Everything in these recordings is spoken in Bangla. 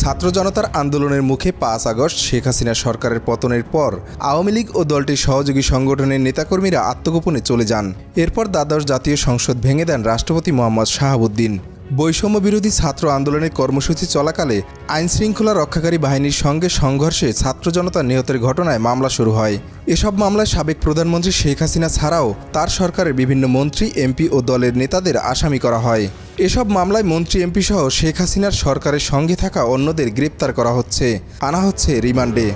ছাত্র জনতার আন্দোলনের মুখে ৫ আগস্ট শেখ হাসিনা সরকারের পতনের পর আওয়ামী লীগ ও দলটির সহযোগী সংগঠনের নেতাকর্মীরা আত্মগোপনে চলে যান। এরপর দ্বাদশ জাতীয় সংসদ ভেঙে দেন রাষ্ট্রপতি মোহাম্মদ শাহাবুদ্দিন। বৈষম্য বিরোধী ছাত্র আন্দোলনের কর্মসূচি চলাকালে আইনশৃঙ্খলা রক্ষাকারী বাহিনীর সঙ্গে সংঘর্ষে ছাত্র জনতা নিহতের ঘটনায় মামলা শুরু হয়। এসব মামলায় সাবেক প্রধানমন্ত্রী শেখ হাসিনা ছাড়াও তার সরকারের বিভিন্ন মন্ত্রী, এমপি ও দলের নেতাদের আসামি করা হয়। এসব মামলায় মন্ত্রী, এমপি সহ শেখ হাসিনার সরকারের সঙ্গে থাকা অন্যদের গ্রেপ্তার করা হচ্ছে, আনা হচ্ছে রিমান্ডে।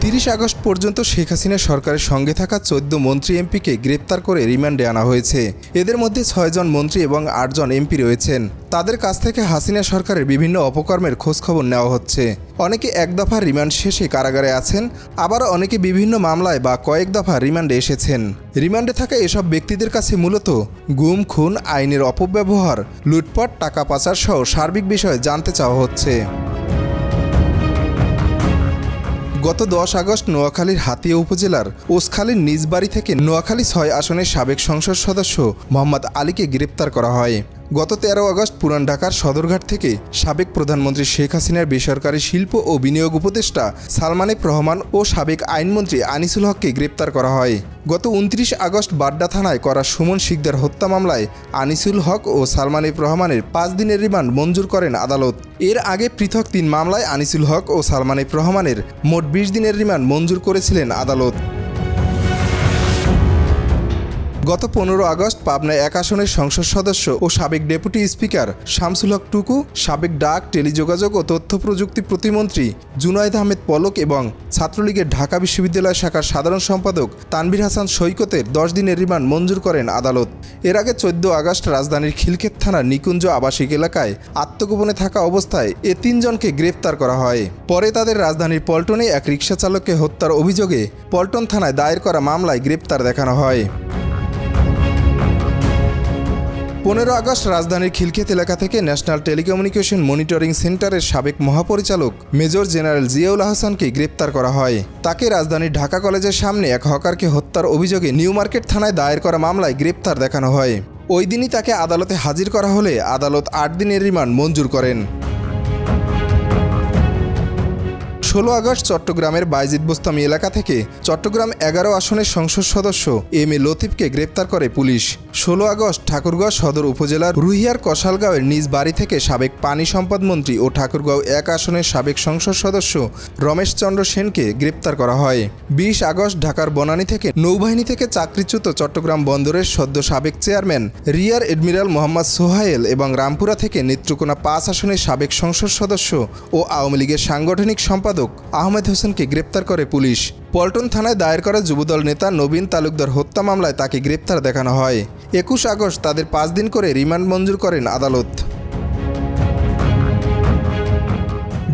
৩০ আগস্ট পর্যন্ত শেখ হাসিনা সরকারের সঙ্গে থাকা ১৪ মন্ত্রী, এমপিকে গ্রেপ্তার করে রিমান্ডে আনা হয়েছে। এদের মধ্যে ৬ জন মন্ত্রী এবং ৮ জন এমপি রয়েছেন। তাদের কাছ থেকে হাসিনা সরকারের বিভিন্ন অপকর্মের খোঁজখবর নেওয়া হচ্ছে। অনেকে এক দফা রিমান্ড শেষে কারাগারে আছেন, আবার অনেকে বিভিন্ন মামলায় বা কয়েক দফা রিমান্ডে এসেছেন। রিমান্ডে থাকা এসব ব্যক্তিদের কাছে মূলত গুম, খুন, আইনের অপব্যবহার, লুটপাট, টাকা পাচার সহ সার্বিক বিষয়ে জানতে চাওয়া হচ্ছে। গত ১০ আগস্ট নোয়াখালীর হাতিয়া উপজেলার ওসখালীর নিজ বাড়ি থেকে নোয়াখালী ৬ আসনের সাবেক সংসদ সদস্য মোহাম্মদ আলীকে গ্রেপ্তার করা হয়। গত ১৩ আগস্ট পুরান ঢাকার সদরঘাট থেকে সাবেক প্রধানমন্ত্রী শেখ হাসিনার বেসরকারি শিল্প ও বিনিয়োগ উপদেষ্টা সালমান এফ রহমান ও সাবেক আইনমন্ত্রী আনিসুল হককে গ্রেপ্তার করা হয়। গত ২৯ আগস্ট বাড্ডা থানায় করা সুমন শিকদার হত্যা মামলায় আনিসুল হক ও সালমান এফ রহমানের ৫ দিনের রিমান্ড মঞ্জুর করেন আদালত। এর আগে পৃথক ৩ মামলায় আনিসুল হক ও সালমান এফ রহমানের মোট ২০ দিনের রিমান্ড মঞ্জুর করেছিলেন আদালত। গত ১৫ আগস্ট পাবনায় ১ আসনের সংসদ সদস্য ও সাবেক ডেপুটি স্পিকার শামসুল হক টুকু, সাবেক ডাক, টেলিযোগাযোগ ও তথ্য প্রযুক্তি প্রতিমন্ত্রী জুনায়েদ আহমেদ পলক এবং ছাত্রলীগের ঢাকা বিশ্ববিদ্যালয় শাখার সাধারণ সম্পাদক তানভীর হাসান সৈকতের ১০ দিনের রিমান্ড মঞ্জুর করেন আদালত। এর আগে ১৪ আগস্ট রাজধানীর খিলক্ষেত থানার নিকুঞ্জ আবাসিক এলাকায় আত্মগোপনে থাকা অবস্থায় এ ৩ জনকে গ্রেপ্তার করা হয়। পরে তাদের রাজধানীর পল্টনে এক রিকশা চালককে হত্যার অভিযোগে পল্টন থানায় দায়ের করা মামলায় গ্রেপ্তার দেখানো হয়। ১৫ আগস্ট রাজধানীর খিলক্ষেত এলাকা থেকে ন্যাশনাল টেলিকমিউনিকেশন মনিটরিং সেন্টারের সাবেক মহাপরিচালক মেজর জেনারেল জিয়াউল আহসানকে গ্রেপ্তার করা হয়। তাকে রাজধানীর ঢাকা কলেজের সামনে এক হকারকে হত্যার অভিযোগে নিউ মার্কেট থানায় দায়ের করা মামলায় গ্রেপ্তার দেখানো হয়। ওই দিনই তাকে আদালতে হাজির করা হলে আদালত ৮ দিনের রিমান্ড মঞ্জুর করেন। ১৬ আগস্ট চট্টগ্রামের বাইজিদ বোস্তামি এলাকা থেকে চট্টগ্রাম ১১ আসনের সংসদ সদস্য এম এ লতিফকে গ্রেপ্তার করে পুলিশ। ১৬ আগস্ট ঠাকুরগাঁও সদর উপজেলার রুহিয়ার কষালগাঁওয়ের নিজ বাড়ি থেকে সাবেক পানি সম্পদ মন্ত্রী ও ঠাকুরগাঁও ১ আসনের সাবেক সংসদ সদস্য রমেশ চন্দ্র সেনকে গ্রেপ্তার করা হয়। ২০ আগস্ট ঢাকার বনানী থেকে নৌবাহিনী থেকে চাকরিচ্যুত চট্টগ্রাম বন্দরের সদ্য সাবেক চেয়ারম্যান রিয়ার এডমিরাল মোহাম্মদ সোহায়েল এবং রামপুরা থেকে নেত্রকোনা ৫ আসনের সাবেক সংসদ সদস্য ও আওয়ামী লীগের সাংগঠনিক সম্পাদক আহমেদ হোসেনকে গ্রেপ্তার করে পুলিশ। পল্টন থানায় দায়ের করা যুবদল নেতা নবীন তালুকদার হত্যা মামলায় তাকে গ্রেপ্তার দেখানো হয়। ২১ আগস্ট তাদের ৫ দিন করে রিমান্ড মঞ্জুর করেন আদালত।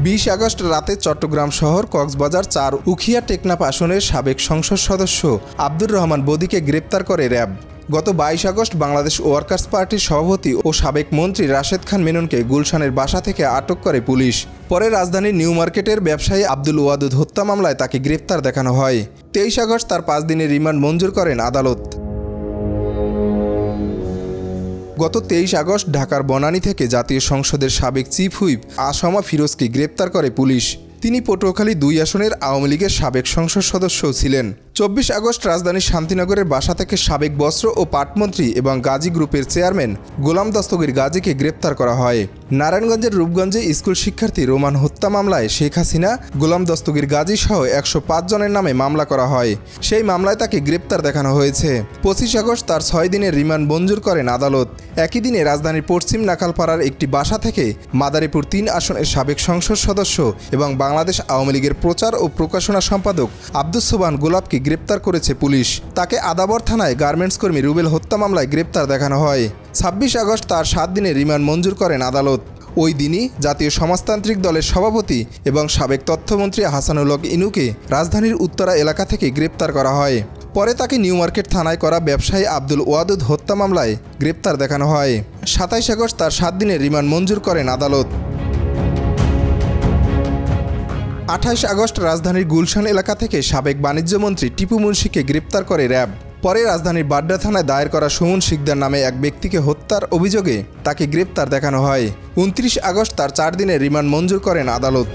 ২০ আগস্ট রাতে চট্টগ্রাম শহর কক্সবাজার ৪ উখিয়া টেকনাফ আসনের সাবেক সংসদ সদস্য আব্দুর রহমান বদিকে গ্রেপ্তার করে র্যাব। গত ২২ আগস্ট বাংলাদেশ ওয়ার্কার্স পার্টির সভাপতি ও সাবেক মন্ত্রী রাশেদ খান মেননকে গুলশানের বাসা থেকে আটক করে পুলিশ। পরে রাজধানীর নিউ মার্কেটের ব্যবসায়ী আব্দুল ওয়াদুদ হত্যা মামলায় তাকে গ্রেপ্তার দেখানো হয়। ২৩ আগস্ট তার ৫ দিনের রিমান্ড মঞ্জুর করেন আদালত। গত ২৩ আগস্ট ঢাকার বনানী থেকে জাতীয় সংসদের সাবেক চিফ হুইপ আসমা ফিরোজকে গ্রেপ্তার করে পুলিশ। তিনি পটুয়াখালী ২ আসনের আওয়ামী লীগের সাবেক সংসদ সদস্যও ছিলেন। ২৪ আগস্ট রাজধানীর শান্তিনগরের বাসা থেকে সাবেক বস্ত্র ও পাটমন্ত্রী এবং গাজী গ্রুপের চেয়ারম্যান গোলাম দস্তগীর গাজীকে গ্রেপ্তার করা হয়। নারায়ণগঞ্জের রূপগঞ্জে স্কুল শিক্ষার্থী রোমান হত্যা মামলায় শেখ হাসিনা, গোলাম দস্তগীর গাজী সহ ১০৫ জনের নামে মামলা করা হয়। সেই মামলায় তাকে গ্রেপ্তার দেখানো হয়েছে। ২৫ আগস্ট তার ৬ দিনের রিমান্ড মঞ্জুর করেন আদালত। একই দিনে রাজধানীর পশ্চিম নাখালপাড়ার একটি বাসা থেকে মাদারীপুর ৩ আসনের সাবেক সংসদ সদস্য এবং বাংলাদেশ আওয়ামী লীগের প্রচার ও প্রকাশনা সম্পাদক আব্দুস সোবহান গোলাপকে গ্রেপ্তার করেছে পুলিশ। তাকে আদাবর থানায় গার্মেন্টস কর্মী রুবেল হত্যা মামলায় গ্রেপ্তার দেখানো হয়। ২৬ আগস্ট তার ৭ দিনের রিমান্ড মঞ্জুর করেন আদালত। ওই দিনই জাতীয় সমাজতান্ত্রিক দলের সভাপতি এবং সাবেক তথ্যমন্ত্রী হাসানুল হক ইনুকে রাজধানীর উত্তরা এলাকা থেকে গ্রেপ্তার করা হয়। পরে তাকে নিউ মার্কেট থানায় করা ব্যবসায়ী আব্দুল ওয়াদুদ হত্যা মামলায় গ্রেপ্তার দেখানো হয়। ২৭ আগস্ট তার ৭ দিনের রিমান্ড মঞ্জুর করেন আদালত। ২৮ আগস্ট রাজধানীর গুলশান এলাকা থেকে সাবেক বাণিজ্যমন্ত্রী টিপু মুন্সিকে গ্রেপ্তার করে র্যাব। পরে রাজধানীর বাড্ডা থানায় দায়ের করা সুমন শিকদার নামে এক ব্যক্তিকে হত্যার অভিযোগে তাকে গ্রেপ্তার দেখানো হয়। 29 আগস্ট তার 4 দিনের রিমান্ড মঞ্জুর করেন আদালত।